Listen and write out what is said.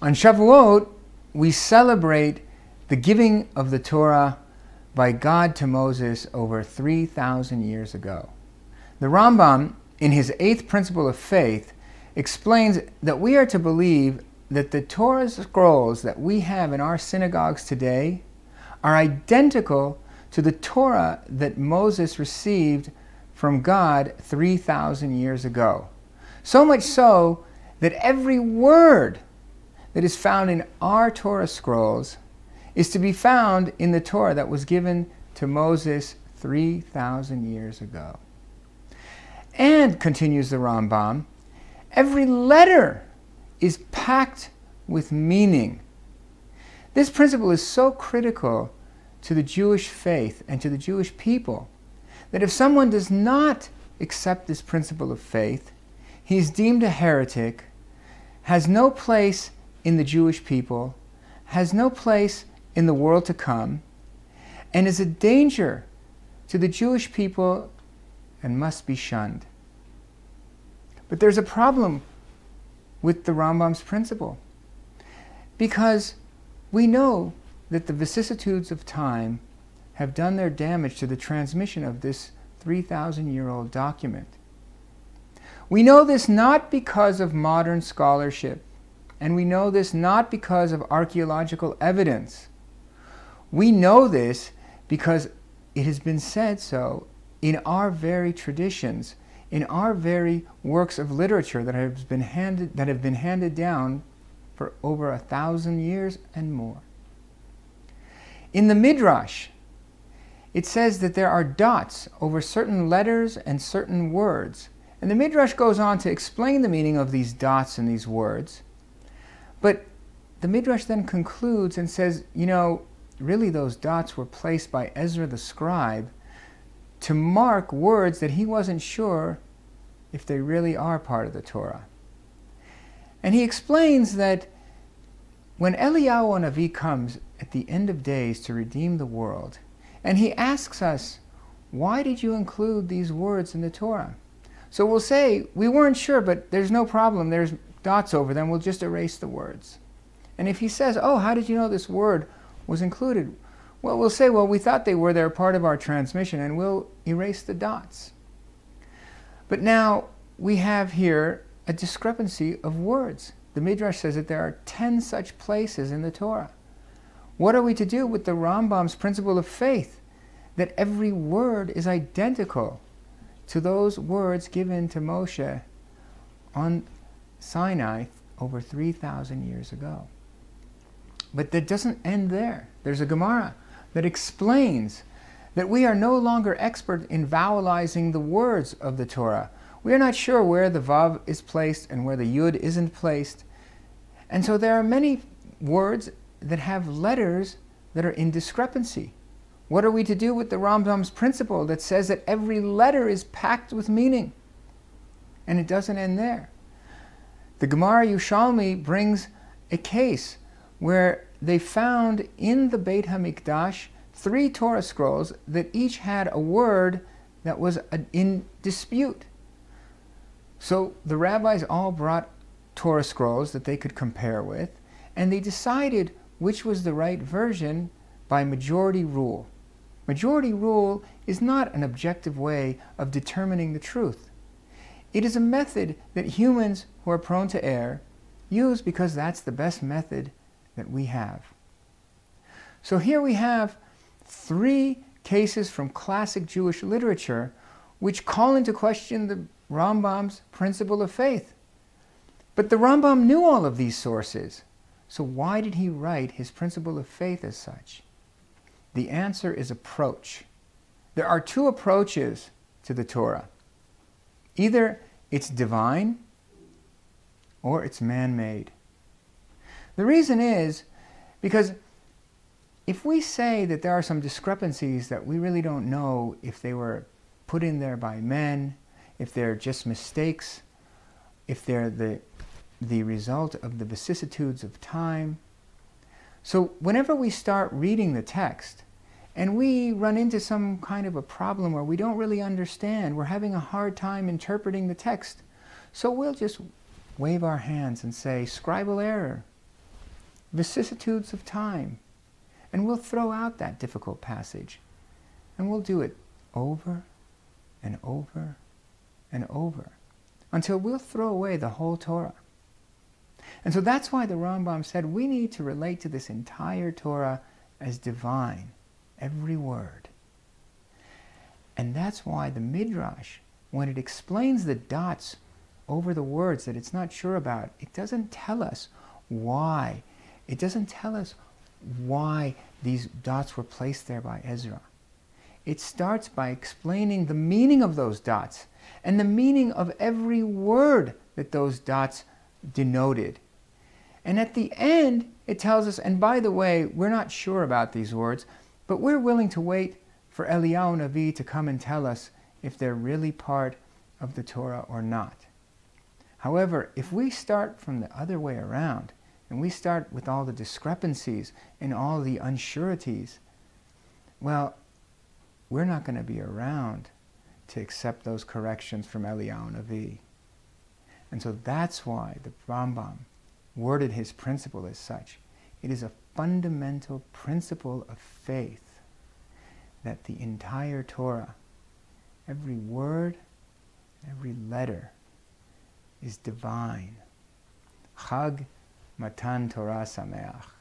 On Shavuot, we celebrate the giving of the Torah by God to Moses over 3,000 years ago. The Rambam, in his 8th principle of faith, explains that we are to believe that the Torah scrolls that we have in our synagogues today are identical to the Torah that Moses received from God 3,000 years ago. So much so that every word that is found in our Torah scrolls is to be found in the Torah that was given to Moses 3,000 years ago. And, continues the Rambam, every letter is packed with meaning. This principle is so critical to the Jewish faith and to the Jewish people that if someone does not accept this principle of faith, he is deemed a heretic, has no place in the Jewish people, has no place in the world to come, and is a danger to the Jewish people and must be shunned. But there's a problem with the Rambam's principle, because we know that the vicissitudes of time have done their damage to the transmission of this 3,000-year-old document. We know this not because of modern scholarship, and we know this not because of archaeological evidence. We know this because it has been said so in our very traditions, in our very works of literature that have been handed down for over 1,000 years and more. In the Midrash, it says that there are dots over certain letters and certain words. And the Midrash goes on to explain the meaning of these dots and these words. But the Midrash then concludes and says, you know, really those dots were placed by Ezra the scribe to mark words that he wasn't sure if they really are part of the Torah. And he explains that when Eliyahu Hanavi comes at the end of days to redeem the world, and he asks us, why did you include these words in the Torah? So we'll say, we weren't sure, but there's no problem. There's dots over them. We'll just erase the words. And if he says, oh, how did you know this word was included? Well, we'll say, well, we thought they were. They're part of our transmission, and we'll erase the dots. But now we have here a discrepancy of words. The Midrash says that there are 10 such places in the Torah. What are we to do with the Rambam's principle of faith, that every word is identical to those words given to Moshe on Sinai over 3,000 years ago? But that doesn't end there. There's a Gemara that explains that we are no longer expert in vowelizing the words of the Torah. We are not sure where the Vav is placed and where the Yud isn't placed. And so there are many words that have letters that are in discrepancy. What are we to do with the Rambam's principle that says that every letter is packed with meaning? And it doesn't end there. The Gemara Yushalmi brings a case where they found in the Beit HaMikdash 3 Torah scrolls that each had a word that was in dispute. So the rabbis all brought Torah scrolls that they could compare with, and they decided which was the right version by majority rule. Majority rule is not an objective way of determining the truth. It is a method that humans who are prone to err use because that's the best method that we have. So here we have 3 cases from classic Jewish literature which call into question the Rambam's principle of faith. But the Rambam knew all of these sources. So why did he write his principle of faith as such? The answer is approach. There are 2 approaches to the Torah. Either it's divine or it's man-made. The reason is because if we say that there are some discrepancies that we really don't know if they were put in there by men, if they're just mistakes, if they're the result of the vicissitudes of time. So whenever we start reading the text and we run into some kind of a problem where we don't really understand, we're having a hard time interpreting the text, so we'll just wave our hands and say, scribal error. vicissitudes of time. And we'll throw out that difficult passage. And we'll do it over and over and over until we'll throw away the whole Torah. And so that's why the Rambam said we need to relate to this entire Torah as divine, every word. And that's why the Midrash, when it explains the dots over the words that it's not sure about, it doesn't tell us why. It doesn't tell us why these dots were placed there by Ezra. It starts by explaining the meaning of those dots and the meaning of every word that those dots denoted. And at the end, it tells us, and by the way, we're not sure about these words, but we're willing to wait for Eliyahu Navi to come and tell us if they're really part of the Torah or not. However, if we start from the other way around, and we start with all the discrepancies and all the unsureties, well, we're not going to be around to accept those corrections from Eliyahu Navi. And so that's why the Rambam worded his principle as such. It is a fundamental principle of faith that the entire Torah, every word, every letter, is divine. Chag Matan Torah Sameach.